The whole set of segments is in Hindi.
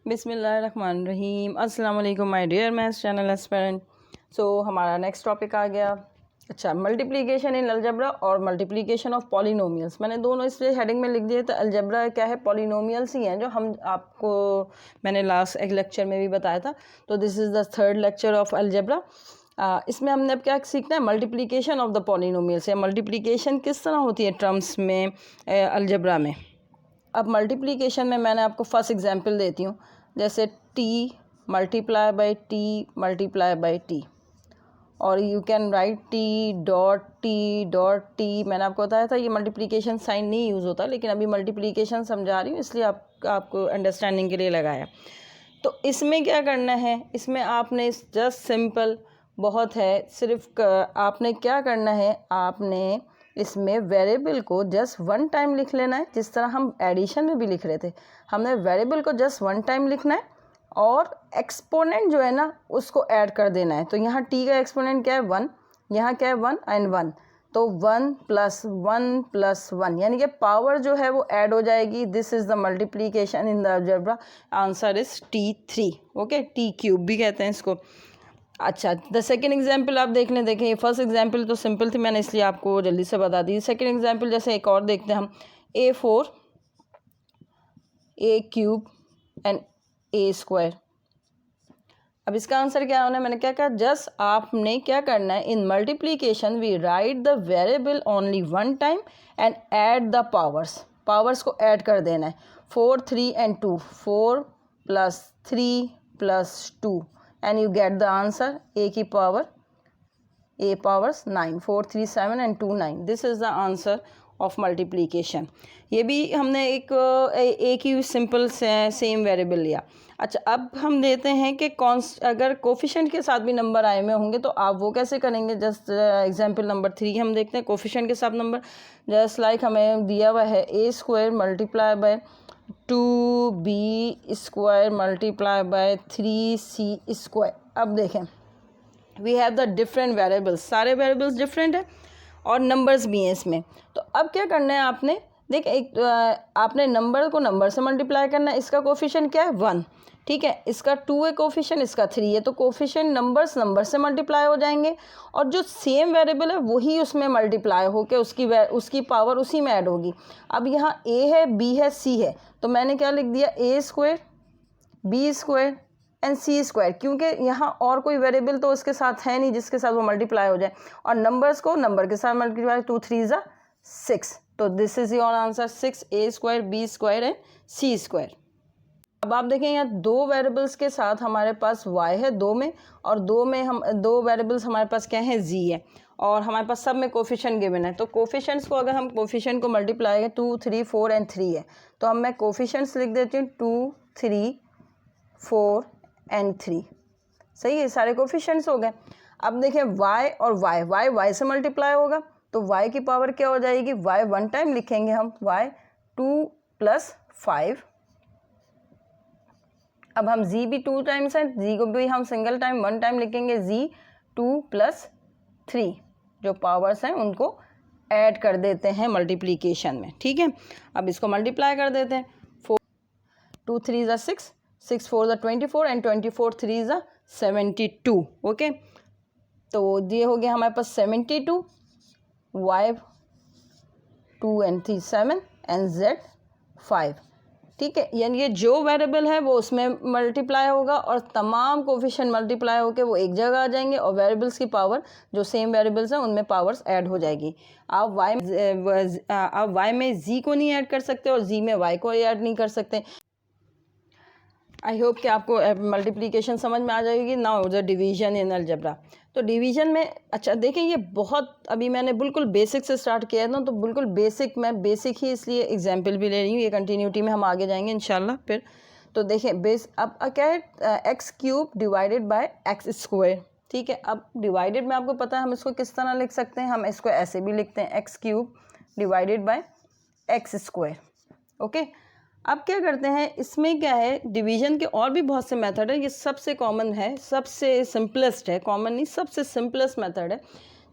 बिस्मिल्लाहिर्रहमानिर्रहीम। अस्सलाम वालेकुम my dear maths channel aspirant. So हमारा नेक्स्ट टॉपिक आ गया। अच्छा, मल्टीप्लिकेशन इन अलजेब्रा और मल्टीप्लिकेशन ऑफ पॉलिनोमियल्स। मैंने दोनों इसलिए हेडिंग में लिख दिए। तो अलजेब्रा क्या है, पॉलिनोमियल्स ही हैं जो हम आपको मैंने लास्ट एक लेक्चर में भी बताया था। तो this is the third lecture of algebra. इसमें हमने अब क्या सीखना है, मल्टीप्लिकेशन ऑफ द पॉलिनोमियल्स या मल्टीप्लिकेशन किस तरह होती है टर्म्स में अलजेब्रा में। अब मल्टीप्लिकेशन में मैंने आपको फर्स्ट एग्जांपल देती हूँ, जैसे T multiply by T multiply by T, और you can write T dot T. मैंने आपको बताया था ये मल्टीप्लिकेशन साइन नहीं यूज़ होता, लेकिन अभी मल्टीप्लिकेशन समझा रही हूँ इसलिए आपको अंडरस्टैंडिंग के लिए लगाया। तो इसमें क्या करना है, इसमें आपने जस्ट सिंपल बहुत है, सिर्फ आपने क्या करना है, आपने इसमें वेरिएबल को जस्ट वन टाइम लिख लेना है, जिस तरह हम एडिशन में भी लिख रहे थे। हमने वेरिएबल को जस्ट वन टाइम लिखना है और एक्सपोनेंट जो है ना उसको ऐड कर देना है। तो यहाँ टी का एक्सपोनेंट क्या है, वन, यहाँ क्या है, वन एंड वन, तो वन प्लस वन यानी कि पावर जो है वो ऐड हो जाएगी। This is the multiplication in the algebra. Answer is T3। Okay, T cube भी कहते हैं इसको। अच्छा, द सेकेंड एग्जाम्पल आप देख लें। देखें, ये फर्स्ट एग्जाम्पल तो सिंपल थी, मैंने इसलिए आपको जल्दी से बता दी। सेकेंड एग्जाम्पल जैसे एक और देखते हैं हम, A4 A cube and A square. अब इसका आंसर क्या होना है, मैंने क्या कहा, जस्ट आपने क्या करना है, in multiplication we write the variable only one time and add the powers को ऐड कर देना है। 4 3 and 2, 4 plus 3 plus 2 and you get the answer a की power a powers 9, 4 3 7 and 2 9। This is the answer of multiplication. ये भी हमने एक ही सिंपल सेम वेरिएबल लिया। अच्छा, अब हम देते हैं कि अगर कोफिशिएंट के साथ भी नंबर आए हुए होंगे तो आप वो कैसे करेंगे। जस्ट एग्जांपल नंबर 3 हम देखते हैं, कोफिशिएंट के साथ नंबर जस्ट लाइक हमें दिया हुआ है a square multiply by 2b square multiply by 3c square. अब देखें, we have the different variables, सारे वेरिएबल्स डिफरेंट है और नंबर्स भी हैं इसमें। तो अब क्या करना है आपने, देख एक आपने नंबर को नंबर से मल्टीप्लाई करना है। इसका कोफिशिएंट क्या है, 1, ठीक है, इसका 2 है कोफिशिएंट, इसका 3 है, तो कोफिशिएंट नंबर से मल्टीप्लाई हो जाएंगे और जो सेम वेरिएबल है वही उसमें मल्टीप्लाई होकर उसकी पावर उसी में ऐड होगी। अब यहाँ a है, b है, c है, तो मैंने क्या लिख दिया, a square b square and c square, क्योंकि यहाँ और कोई वेरिएबल तो उसके साथ है नहीं जिसके साथ वो मल्टीप्लाई हो जाए, और नंबर्स को नंबर के साथ मल्टीप्लाई, 2 3 ज़ा 6। तो this is your answer, 6 a square b square and c square. अब आप देखें यहाँ दो वेरिएबल्स के साथ हमारे पास y है दो में, और दो वेरिएबल्स हमारे पास क्या है, z है, और हमारे पास सब में कोफिशिएंट गिवन है। तो कोफिशिएंट्स को अगर हम कोफिशिएंट को मल्टीप्लाई करें, 2 3 4 एंड 3 है, तो अब मैं कोफिशिएंट्स लिख देती हूँ 2 3 4 एंड 3। सही है, सारे कोफिशिएंट्स हो गए। अब देखें y और y से मल्टीप्लाई होगा, तो y की पावर क्या हो जाएगी, y वन टाइम लिखेंगे हम, y 2 प्लस 5। अब हम z भी 2 टाइम्स है, z को भी हम सिंगल टाइम वन टाइम लिखेंगे, z 2 प्लस 3, जो पावर्स हैं उनको ऐड कर देते हैं मल्टीप्लिकेशन में, ठीक है। अब इसको मल्टीप्लाई कर देते हैं, 4 2 3 ज़ा 6, 6 4 ज़ा 24 एंड 24 3 ज़ा 72। ओके, तो ये हो गया हमारे पास 72, y 2 एंड 3 7 एंड z 5, ठीक है। यानी ये जो वेरिएबल है वो उसमें मल्टीप्लाई होगा और तमाम कोफिशिएंट मल्टीप्लाई होकर वो एक जगह आ जाएंगे, और वेरिएबल्स की पावर जो सेम वेरिएबल्स हैं उनमें पावर्स ऐड हो जाएगी। आप y में z को नहीं ऐड कर सकते और z में y को ऐड नहीं कर सकते। आई होप कि आपको मल्टीप्लिकेशन समझ में आ जाएगी। Now the division in algebra. तो डिवीजन में, अच्छा देखें, ये बहुत अभी मैंने बिल्कुल बेसिक से स्टार्ट किया था, तो बिल्कुल बेसिक, मैं बेसिक ही इसलिए एग्जांपल भी ले रही हूँ, ये कंटिन्यूटी में हम आगे जाएंगे इंशाल्लाह फिर। तो देखें अब क्या है, x cube divided by x square, ठीक है। अब डिवाइडेड में आपको पता है हम इसको किस तरह लिख सकते हैं, हम इसको ऐसे भी लिखते हैं, x cube divided by x square. Okay, अब क्या करते हैं, इसमें क्या है, डिवीजन के और भी बहुत से मेथड है, ये सबसे कॉमन है, सबसे सिंपलेस्ट है, कॉमन नहीं, सबसे सिंपलेस्ट मेथड है।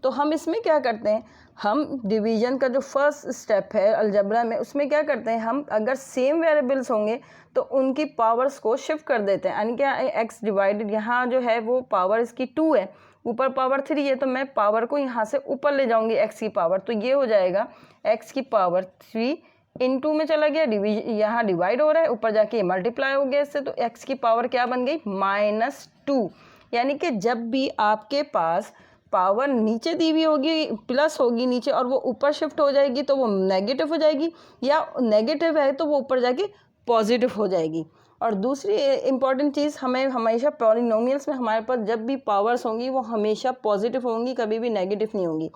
तो हम इसमें क्या करते हैं, हम डिवीज़न का जो फर्स्ट स्टेप है अलजेब्रा में, उसमें क्या करते हैं, हम अगर सेम वेरिएबल्स होंगे तो उनकी पावर्स को शिफ्ट कर देते हैं। यानी क्या, एक्स डिवाइडेड, यहाँ जो है वो पावर इसकी 2 है, ऊपर पावर 3 है, तो मैं पावर को यहाँ से ऊपर ले जाऊँगी एक्स की पावर, तो ये हो जाएगा एक्स की पावर 3 इनटू में चला गया, यहाँ डिवाइड हो रहा है, ऊपर जाके मल्टीप्लाई हो गया इससे, तो एक्स की पावर क्या बन गई, -2। यानी कि जब भी आपके पास पावर नीचे दी हुई होगी, प्लस होगी नीचे, और वो ऊपर शिफ्ट हो जाएगी तो वो नेगेटिव हो जाएगी, या नेगेटिव है तो वो ऊपर जाके पॉजिटिव हो जाएगी। और दूसरी इम्पॉर्टेंट चीज़, हमें हमेशा पॉलिनोमियल्स में हमारे पास जब भी पावर्स होंगी वो हमेशा पॉजिटिव होंगी, कभी भी नेगेटिव नहीं होंगी।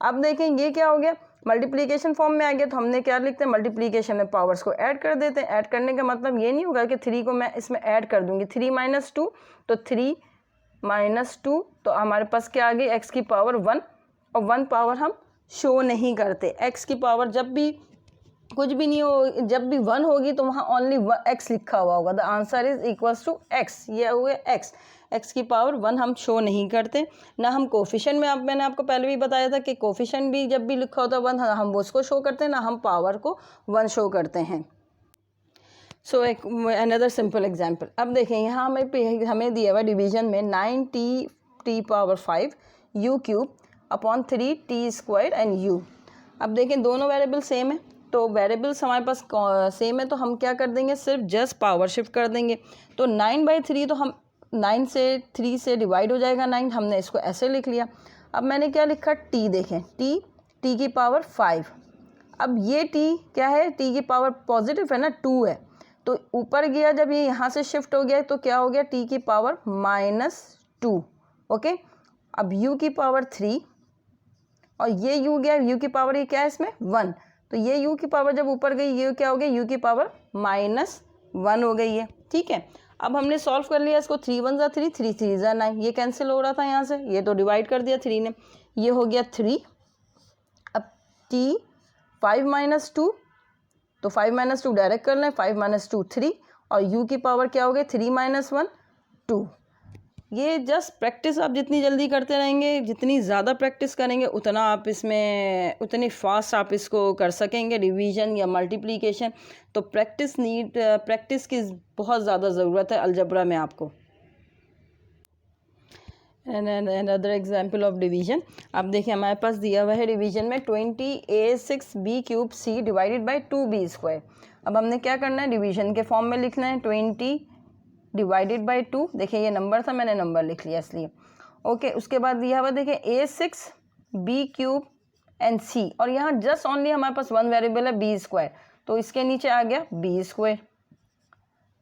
अब देखें ये क्या हो गया, मल्टीप्लिकेशन फॉर्म में आ गया, तो हमने क्या लिखते हैं, मल्टीप्लिकेशन में पावर्स को ऐड कर देते हैं। ऐड करने का मतलब ये नहीं होगा कि 3 को मैं इसमें ऐड कर दूंगी, 3 - 2 तो 3 - 2, तो हमारे पास क्या आ गई, एक्स की पावर 1, और 1 पावर हम शो नहीं करते। एक्स की पावर जब भी कुछ भी नहीं हो, जब भी 1 होगी तो वहाँ ओनली एक्स लिखा हुआ होगा, the answer is equals to x, ये हो गया एक्स। एक्स की पावर 1 हम शो नहीं करते, ना हम कोफिशिएंट में, अब मैंने आपको पहले भी बताया था कि कोफिशिएंट भी जब भी लिखा होता है 1 हम उसको शो करते हैं, ना हम पावर को 1 शो करते हैं। सो एक अनदर सिंपल एग्जांपल, अब देखें यहाँ हमें दिया हुआ डिवीजन में 9t⁵ u³ upon 3t² and u। अब देखें दोनों वेरिएबल सेम है, तो वेरिएबल्स हमारे पास सेम है, तो हम क्या कर देंगे, सिर्फ जस्ट पावर शिफ्ट कर देंगे। तो 9/3 तो हम 9 से 3 से डिवाइड हो जाएगा 9, हमने इसको ऐसे लिख लिया। अब मैंने क्या लिखा, t, देखें t की पावर 5। अब ये t क्या है, t की पावर पॉजिटिव है ना, 2 है, तो ऊपर गया, जब ये यहाँ से शिफ्ट हो गया तो क्या हो गया, t की पावर -2। ओके, अब u की पावर 3, और ये u गया, u की पावर ये क्या है इसमें 1, तो ये u की पावर जब ऊपर गई, ये क्या हो गया, u की पावर -1 हो गई है। ठीक है, अब हमने सॉल्व कर लिया इसको, 3 1 3, 3 3 9, ये कैंसिल हो रहा था यहाँ से, ये तो डिवाइड कर दिया 3 ने, ये हो गया 3। अब t 5 - 2, तो 5 - 2 डायरेक्ट कर लें, 5 - 2 3, और u की पावर क्या हो गई, 3 - 1 2। ये जस्ट प्रैक्टिस आप जितनी जल्दी करते रहेंगे, जितनी ज़्यादा प्रैक्टिस करेंगे, उतना आप इसमें उतनी फास्ट आप इसको कर सकेंगे, डिवीज़न या मल्टीप्लिकेशन। तो प्रैक्टिस की बहुत ज़्यादा ज़रूरत है अलजेब्रा में आपको। अनदर एग्जाम्पल ऑफ डिवीजन, अब देखिए हमारे पास दिया हुआ है डिवीजन में 20a⁶b³ c divided by 2b²। अब हमने क्या करना है, डिवीजन के फॉर्म में लिखना है, 20 डिवाइडेड बाई 2, देखिए ये नंबर था, मैंने नंबर लिख लिया इसलिए। ओके, उसके बाद दिया हुआ देखिए a6 b³ एंड c, और यहाँ जस्ट ओनली हमारे पास 1 वेरिएबल है b², तो इसके नीचे आ गया b²।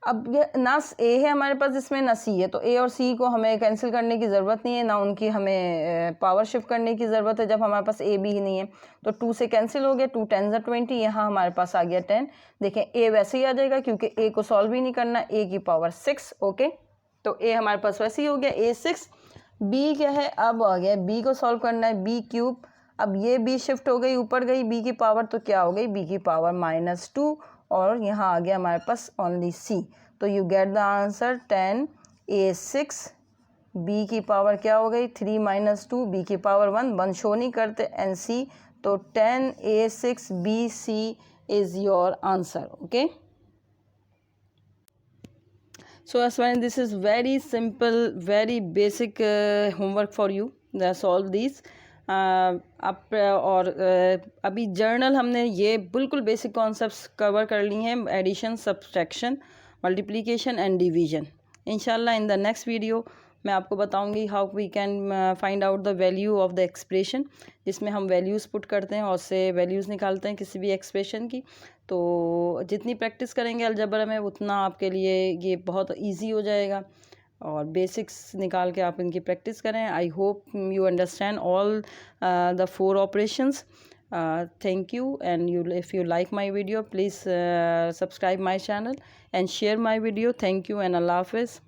अब ये ना a है हमारे पास इसमें, ना c है, तो a और c को हमें कैंसिल करने की ज़रूरत नहीं है, ना उनकी हमें पावर शिफ्ट करने की ज़रूरत है जब हमारे पास a भी नहीं है। तो 2 से कैंसिल हो गया, 2 10 20, यहाँ हमारे पास आ गया 10। देखें a वैसे ही आ जाएगा क्योंकि a को सॉल्व ही नहीं करना, a की पावर 6। ओके, तो a हमारे पास वैसे ही हो गया, a6। b क्या है, अब आ गया b को सॉल्व करना है, b³। अब ये b शिफ्ट हो गई, ऊपर गई b की पावर, तो क्या हो गई, b की पावर -2, और यहाँ आ गया हमारे पास ओनली c। तो you get the answer 10a6, b की पावर क्या हो गई 3 - 2, b की पावर 1 शो नहीं करते, एंड c, तो 10a6bc is your answer. Okay, so as well, this is very simple, very basic homework for you, solve these। आप और अभी जर्नल हमने ये बिल्कुल बेसिक कॉन्सेप्ट्स कवर कर ली हैं, addition, subtraction, multiplication and division. इंशाल्लाह इन द नेक्स्ट वीडियो मैं आपको बताऊंगी how we can find out the value of the expression, जिसमें हम वैल्यूज़ पुट करते हैं और उससे वैल्यूज़ निकालते हैं किसी भी एक्सप्रेशन की। तो जितनी प्रैक्टिस करेंगे अलजेब्रा में उतना आपके लिए ये बहुत इजी हो जाएगा, और बेसिक्स निकाल के आप इनकी प्रैक्टिस करें। I hope you understand all the 4 operations. Thank you, and if you like my video, please subscribe my channel and share my video. Thank you and Allah Hafiz.